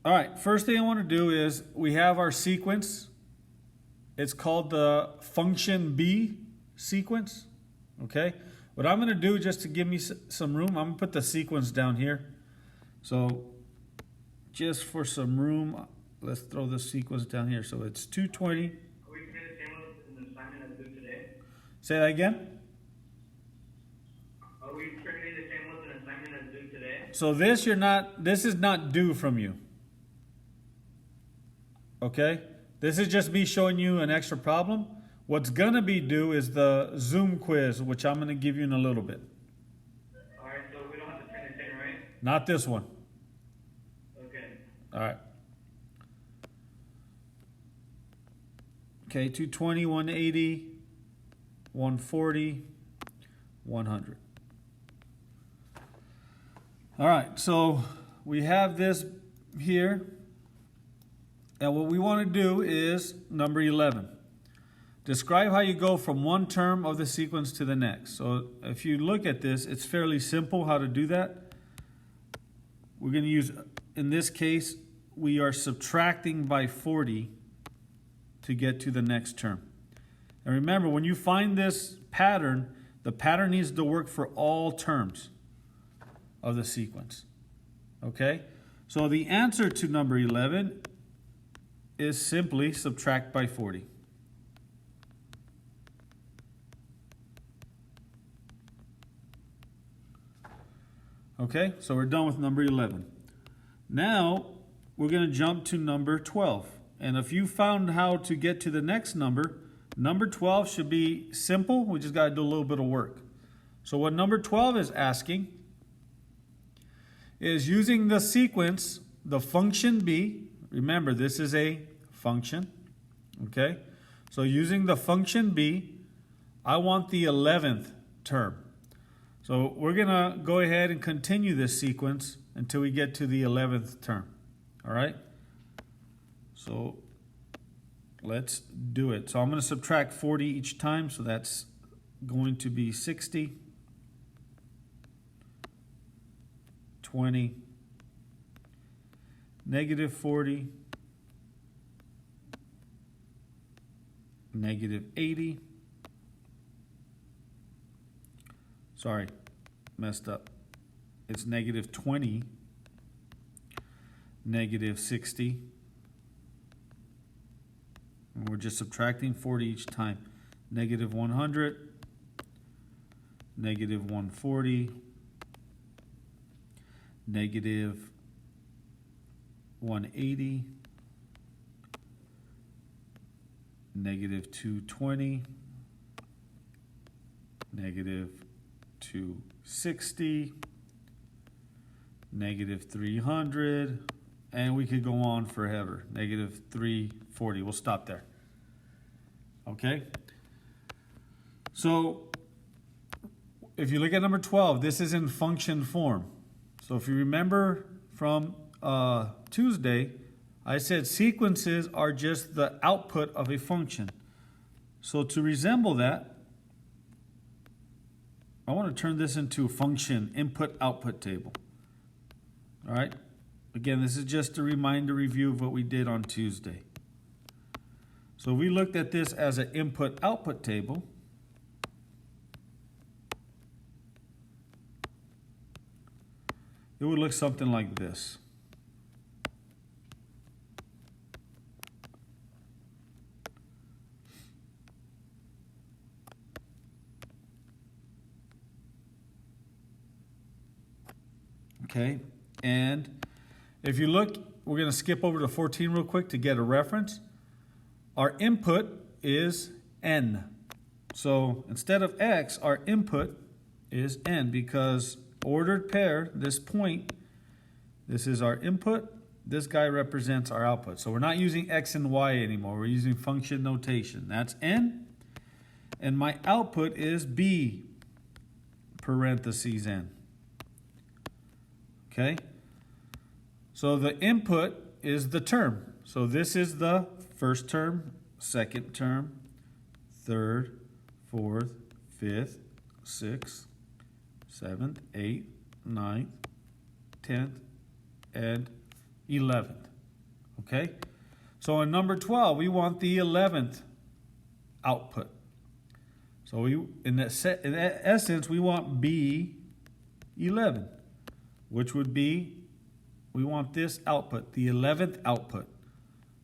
All right, first thing I want to do is we have our sequence. It's called the function B sequence. Okay, what I'm going to do, just to give me some room, I'm going to put the sequence down here. So just for some room, let's throw the sequence down here. So it's 220. Are we turning the same in the assignment as due today? Say that again. Are we turning the same with an assignment as due today? So this is not due from you. Okay? This is just me showing you an extra problem. What's gonna be due is the Zoom quiz, which I'm gonna give you in a little bit. Alright, so we don't have to turn the same, right? Not this one. Okay. All right. Okay, 220, 180, 140, 100. All right, so we have this here. And what we want to do is number 11. Describe how you go from one term of the sequence to the next. So if you look at this, it's fairly simple how to do that. We're going to use, in this case, we are subtracting by 40 to get to the next term. And remember, when you find this pattern, the pattern needs to work for all terms of the sequence. Okay? So the answer to number 11 is simply subtract by 40. Okay, so we're done with number 11. Now, we're going to jump to number 12. And if you found how to get to the next number, number 12 should be simple. We just got to do a little bit of work. So what number 12 is asking is using the sequence, the function B. Remember, this is a function. Okay, so using the function B, I want the 11th term. So we're going to go ahead and continue this sequence until we get to the 11th term. All right? So let's do it. So I'm going to subtract 40 each time. So that's going to be 60, 20, negative 40, negative 80. Sorry, messed up. It's negative 20, negative 60. And we're just subtracting 40 each time. Negative 100, negative 140, negative 180, negative 220, negative 260, negative 300, and we could go on forever. Negative 340. We'll stop there. Okay? So, if you look at number 12, this is in function form. So if you remember from Tuesday, I said sequences are just the output of a function. So to resemble that, I want to turn this into a function input-output table. All right? Again, this is just a reminder review of what we did on Tuesday. So we looked at this as an input-output table. It would look something like this. Okay, and if you look, we're going to skip over to 14 real quick to get a reference. Our input is n. So instead of x, our input is n because ordered pair, this point, this is our input, this guy represents our output. So we're not using x and y anymore, we're using function notation. That's n, and my output is b, parentheses n. Okay? So the input is the term. So this is the first term, second term, third, fourth, fifth, sixth, 7th, 8th, 9th, 10th, and 11th. okay? So in number 12, we want the 11th output. So in essence, we want B11, which would be, we want this output, the 11th output.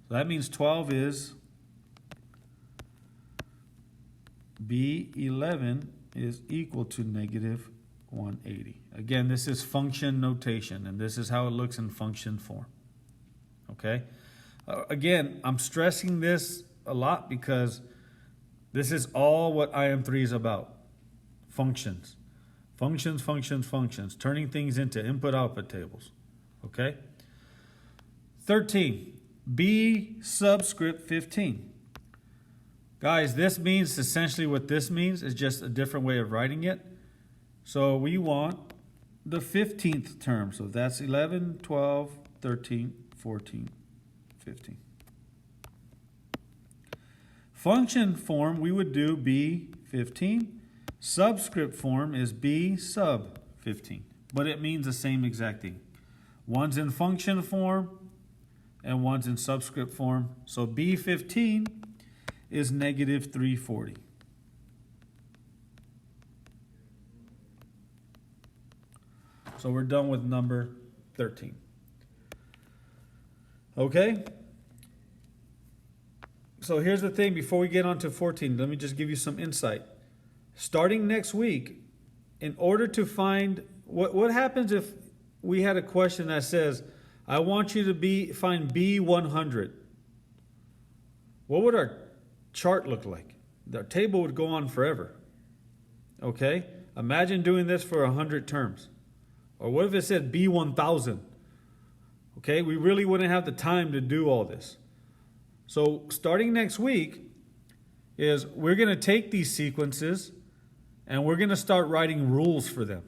So that means 12 is, B11 is equal to negative 180. Again, this is function notation, and this is how it looks in function form. Okay? Again, I'm stressing this a lot because this is all what Im3 is about. Functions. Functions, functions, functions. Turning things into input-output tables. Okay? 13. B subscript 15. Guys, this means essentially what this means is just a different way of writing it. So we want the 15th term. So that's 11, 12, 13, 14, 15. Function form, we would do B15. Subscript form is B sub 15. But it means the same exact thing. One's in function form and one's in subscript form. So B15 is negative 340. So we're done with number 13. Okay? So here's the thing, before we get on to 14, let me just give you some insight. Starting next week, in order to find, what happens if we had a question that says, I want you to find B100. What would our chart look like? The table would go on forever. Okay? Imagine doing this for 100 terms. Or what if it said B1000? Okay? We really wouldn't have the time to do all this. So starting next week is we're going to take these sequences and we're going to start writing rules for them.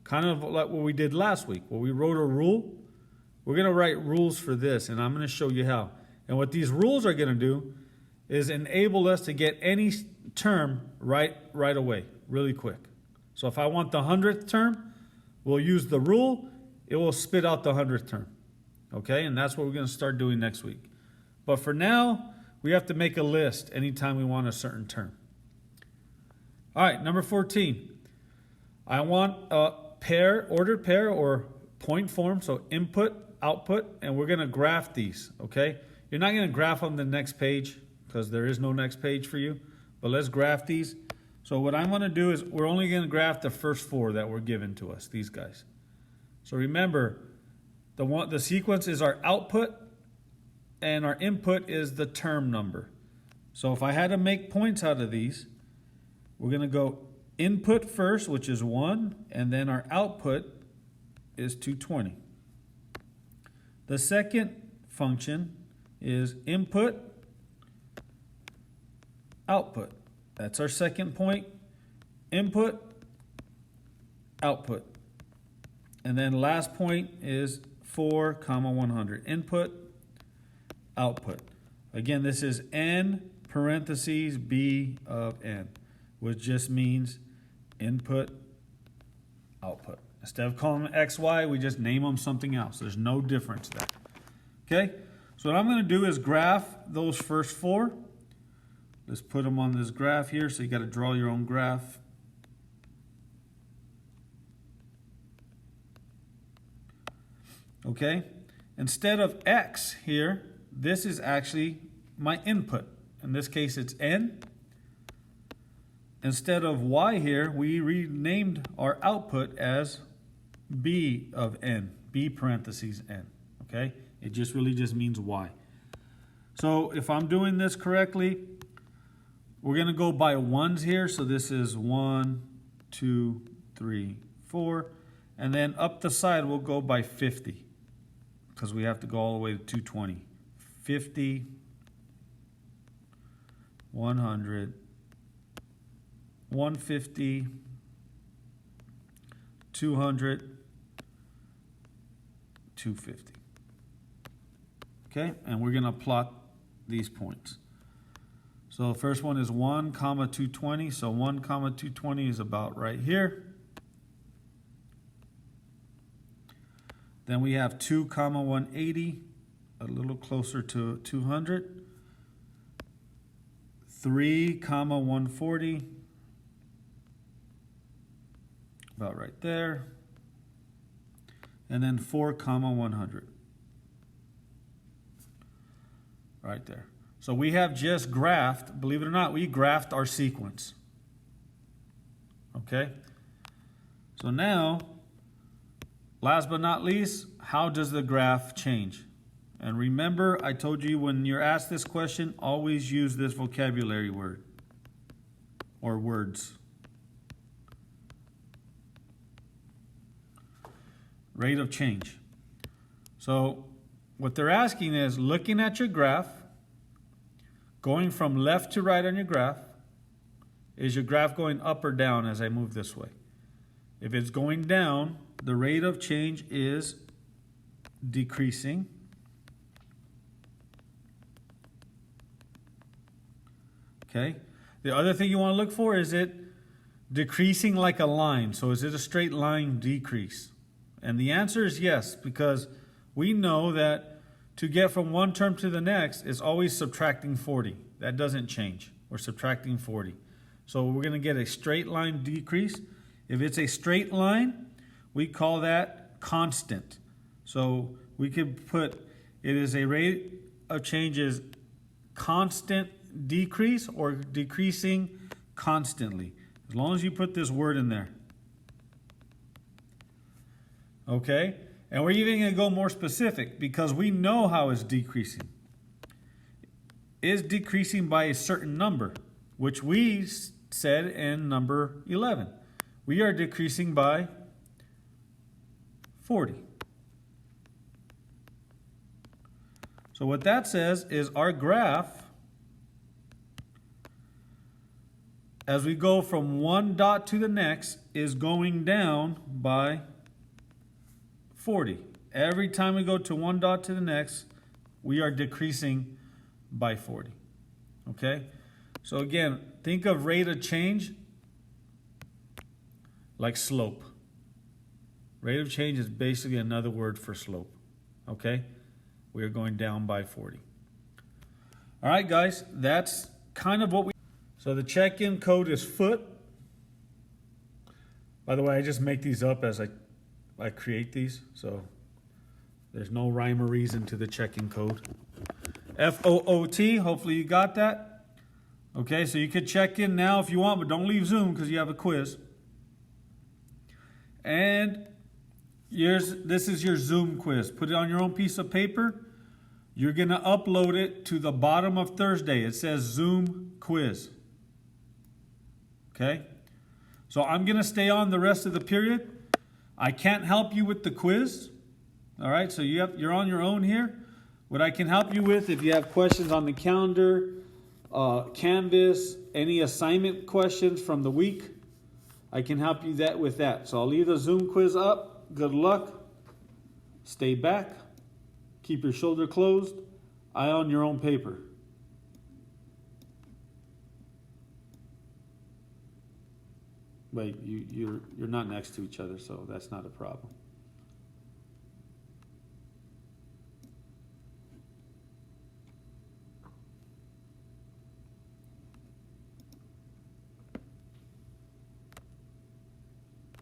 Kind of like what we did last week, where we wrote a rule. We're going to write rules for this, and I'm going to show you how. And what these rules are going to do is enable us to get any term right away, really quick. So if I want the 100th term, we'll use the rule. It will spit out the 100th term. Okay, and that's what we're going to start doing next week. But for now, we have to make a list anytime we want a certain term. All right, number 14. I want a pair, ordered pair or point form, so input, output, and we're going to graph these, okay? You're not going to graph on the next page because there is no next page for you, but let's graph these. So what I'm going to do is we're only going to graph the first four that were given to us, these guys. So remember, the sequence is our output, and our input is the term number. So if I had to make points out of these, we're going to go input first, which is 1, and then our output is 220. The second function is input, output. That's our second point. Input, output. And then last point is 4, 100. Input, output. Again, this is n parentheses b of n, which just means input, output. Instead of calling them XY, we just name them something else. There's no difference there. Okay? So what I'm going to do is graph those first four. Let's put them on this graph here, so you got to draw your own graph. Okay? Instead of X here, this is actually my input. In this case, it's N. Instead of Y here, we renamed our output as B of N, B parentheses N, okay? It just really just means Y. So if I'm doing this correctly, we're going to go by ones here. So this is 1, 2, 3, 4. And then up the side, we'll go by 50 because we have to go all the way to 220. 50, 100, 150, 200, 250. Okay, and we're going to plot these points. So the first one is 1, 220. So 1, 220 is about right here. Then we have 2, 180. a little closer to 200. 3 comma 140. About right there. And then 4 comma 100. Right there. So we have just graphed, believe it or not, we graphed our sequence. Okay? So now, last but not least, how does the graph change? And remember, I told you when you're asked this question, always use this vocabulary word or words. Rate of change. So what they're asking is, looking at your graph, going from left to right on your graph, is your graph going up or down as I move this way? If it's going down, the rate of change is decreasing. Okay. The other thing you want to look for, is it decreasing like a line? So is it a straight line decrease? And the answer is yes, because we know that to get from one term to the next is always subtracting 40. That doesn't change. We're subtracting 40. So we're going to get a straight line decrease. If it's a straight line, we call that constant. So we could put it is a rate of change is constant decrease or decreasing constantly. As long as you put this word in there. Okay? And we're even going to go more specific because we know how it's decreasing. It's decreasing by a certain number, which we said in number 11. We are decreasing by 40. So what that says is our graph, as we go from one dot to the next, is going down by 40. Every time we go to one dot to the next, we are decreasing by 40. Okay? So again, think of rate of change like slope. Rate of change is basically another word for slope. Okay? We are going down by 40. All right, guys, that's kind of what we... So the check-in code is foot. By the way, I just make these up as I create these, so there's no rhyme or reason to the check-in code. FOOT, hopefully you got that. Okay, so you could check in now if you want, but don't leave Zoom because you have a quiz. And this is your Zoom quiz. Put it on your own piece of paper. You're going to upload it to the bottom of Thursday. It says Zoom quiz. Okay? So I'm going to stay on the rest of the period. I can't help you with the quiz. All right, so you're on your own here. What I can help you with, if you have questions on the calendar, Canvas, any assignment questions from the week, I can help you with that. So I'll leave the Zoom quiz up. Good luck. Stay back. Keep your shoulder closed. Eye on your own paper. Wait, you're not next to each other, so that's not a problem.